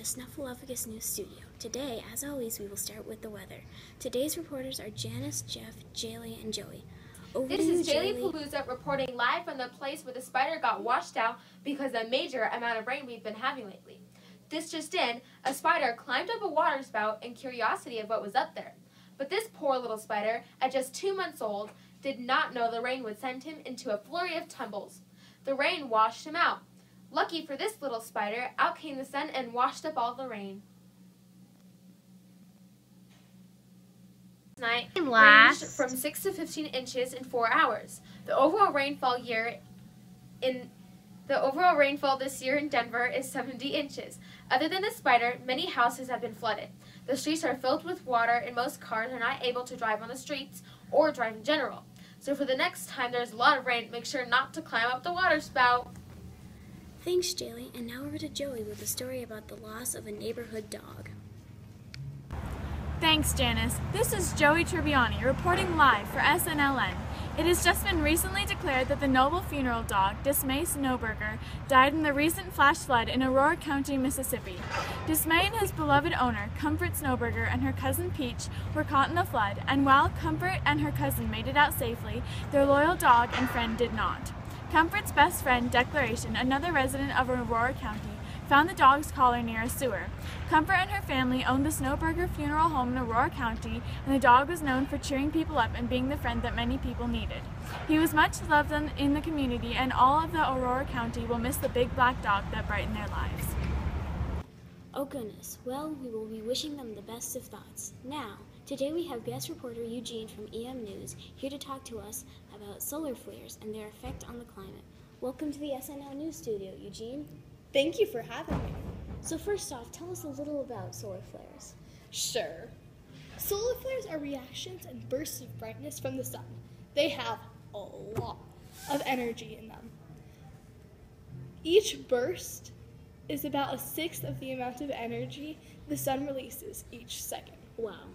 to Snuffalufagus News Studio. Today, as always, we will start with the weather. Today's reporters are Janice, Jeff, Jaylee, and Joey. This is Jaylee Palooza reporting live from the place where the spider got washed out because of the major amount of rain we've been having lately. This just in, a spider climbed up a water spout in curiosity of what was up there. But this poor little spider, at just 2 months old, did not know the rain would send him into a flurry of tumbles. The rain washed him out. Lucky for this little spider, out came the sun and washed up all the rain. Night ranged from 6 to 15 inches in 4 hours. The overall rainfall this year in Denver is 70 inches. Other than the spider, many houses have been flooded. The streets are filled with water and most cars are not able to drive on the streets or drive in general. So for the next time there's a lot of rain, make sure not to climb up the water spout. Thanks, Jaylee. And now over to Joey with a story about the loss of a neighborhood dog. Thanks, Janice. This is Joey Tribbiani reporting live for SNLN. It has just been recently declared that the noble funeral dog, Dismay Snowburger, died in the recent flash flood in Aurora County, Mississippi. Dismay and his beloved owner, Comfort Snowburger, and her cousin Peach were caught in the flood, and while Comfort and her cousin made it out safely, their loyal dog and friend did not. Comfort's best friend, Declaration, another resident of Aurora County, found the dog's collar near a sewer. Comfort and her family owned the Snowburger Funeral Home in Aurora County, and the dog was known for cheering people up and being the friend that many people needed. He was much loved in the community, and all of the Aurora County will miss the big black dog that brightened their lives. Oh goodness, well, we will be wishing them the best of thoughts. Now, today we have guest reporter Eugene from EM News here to talk to us about solar flares and their effect on the climate. Welcome to the SNL News Studio, Eugene. Thank you for having me. So first off, tell us a little about solar flares. Sure. Solar flares are reactions and bursts of brightness from the sun. They have a lot of energy in them. Each burst is about 1/6 of the amount of energy the sun releases each second. Wow,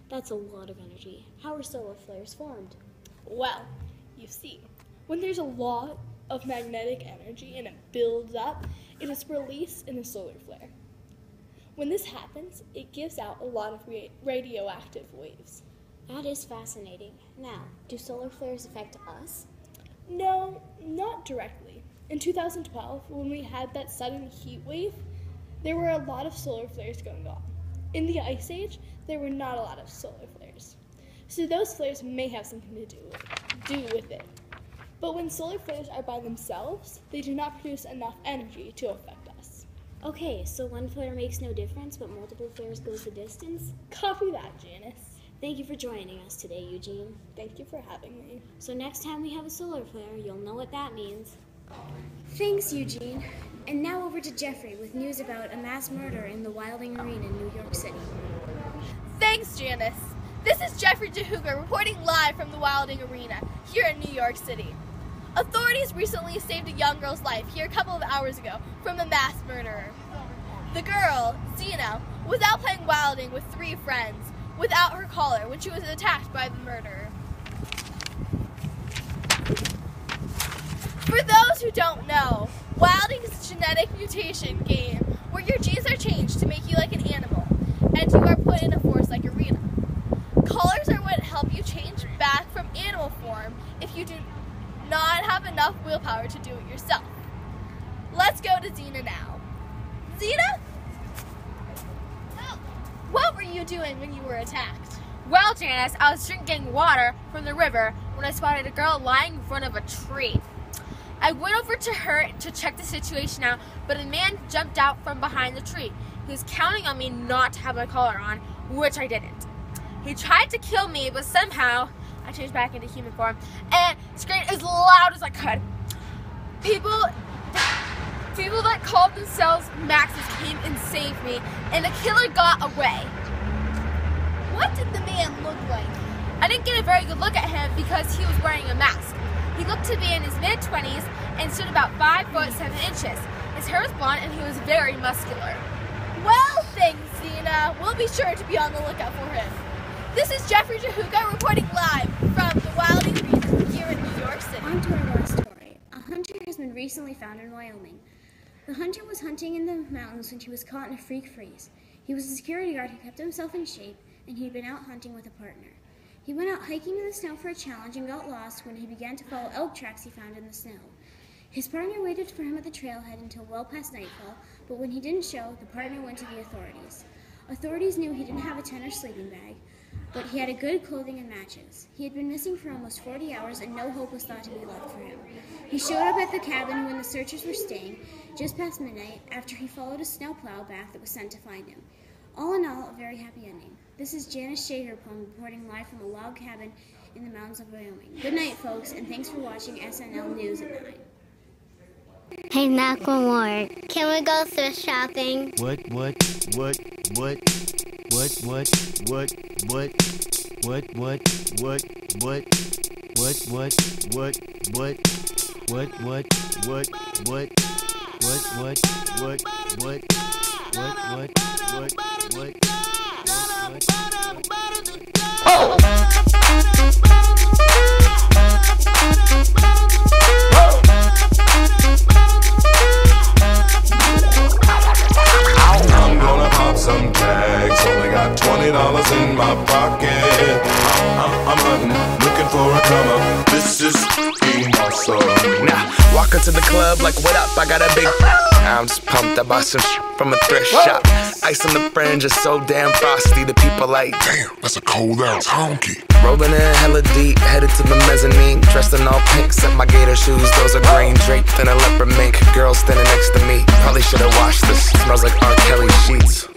that's a lot of energy. How are solar flares formed? Well, you see, when there's a lot of magnetic energy and it builds up, it is released in a solar flare. When this happens, it gives out a lot of radioactive waves. That is fascinating. Now, do solar flares affect us? No, not directly. In 2012, when we had that sudden heat wave, there were a lot of solar flares going on. In the Ice Age, there were not a lot of solar flares. So those flares may have something to do with it. But when solar flares are by themselves, they do not produce enough energy to affect us. Okay, so one flare makes no difference, but multiple flares goes the distance? Copy that, Janice. Thank you for joining us today, Eugene. Thank you for having me. So next time we have a solar flare, you'll know what that means. Thanks, Eugene. And now over to Jeffrey with news about a mass murder in the Wilding Arena in New York City. Thanks, Janice. This is Jeffrey Jehuga reporting live from the Wilding Arena here in New York City. Authorities recently saved a young girl's life here a couple of hours ago from a mass murderer. The girl, Zena, was out playing Wilding with 3 friends without her collar when she was attacked by the murderer. For those who don't know, Wilding is a genetic mutation game where your genes are changed to make you like an animal, and you are put in a forest-like arena. Collars are what help you change back from animal form if you do not have enough willpower to do it yourself. Let's go to Xena now. Xena? What were you doing when you were attacked? Well, Janice, I was drinking water from the river when I spotted a girl lying in front of a tree. I went over to her to check the situation out, but a man jumped out from behind the tree. He was counting on me not to have my collar on, which I didn't. He tried to kill me, but somehow I changed back into human form and screamed as loud as I could. People that called themselves Maxes came and saved me, and the killer got away. What did the man look like? I didn't get a very good look at him because he was wearing a mask. He looked to be in his mid-20s and stood about 5 foot 7 inches. His hair was blonde and he was very muscular. Well, thanks, Xena. We'll be sure to be on the lookout for him. This is Jeffrey Jehuga reporting live from the Wilding Arena here in New York City. On to our last story. A hunter has been recently found in Wyoming. The hunter was hunting in the mountains when he was caught in a freak freeze. He was a security guard who kept himself in shape, and he'd been out hunting with a partner. He went out hiking in the snow for a challenge and got lost when he began to follow elk tracks he found in the snow. His partner waited for him at the trailhead until well past nightfall, but when he didn't show, the partner went to the authorities. Authorities knew he didn't have a tent or sleeping bag, but he had a good clothing and matches. He had been missing for almost 40 hours and no hope was thought to be left for him. He showed up at the cabin when the searchers were staying, just past midnight, after he followed a snowplow back that was sent to find him. All in all, a very happy ending. This is Janice Shagerplum reporting live from a log cabin in the mountains of Wyoming. Good night, folks, and thanks for watching SNL News at 9. Hey, Macklemore, can we go thrift shopping? What? I'm gonna pop some tags. Only got $20 in my pocket. I'm hunting, looking for a come up. This is being awesome. Now, walk into the club like, what up? I got a big. I'm just pumped. I bought some from a thrift shop. Ice on the fringe is so damn frosty. The people like, Damn, that's a cold ass honky. rolling in hella deep, headed to the mezzanine. Dressed in all pink, set my gator shoes. Those are green draped in a leopard mink. Girl standing next to me. Probably should've washed this. Smells like R. Kelly sheets.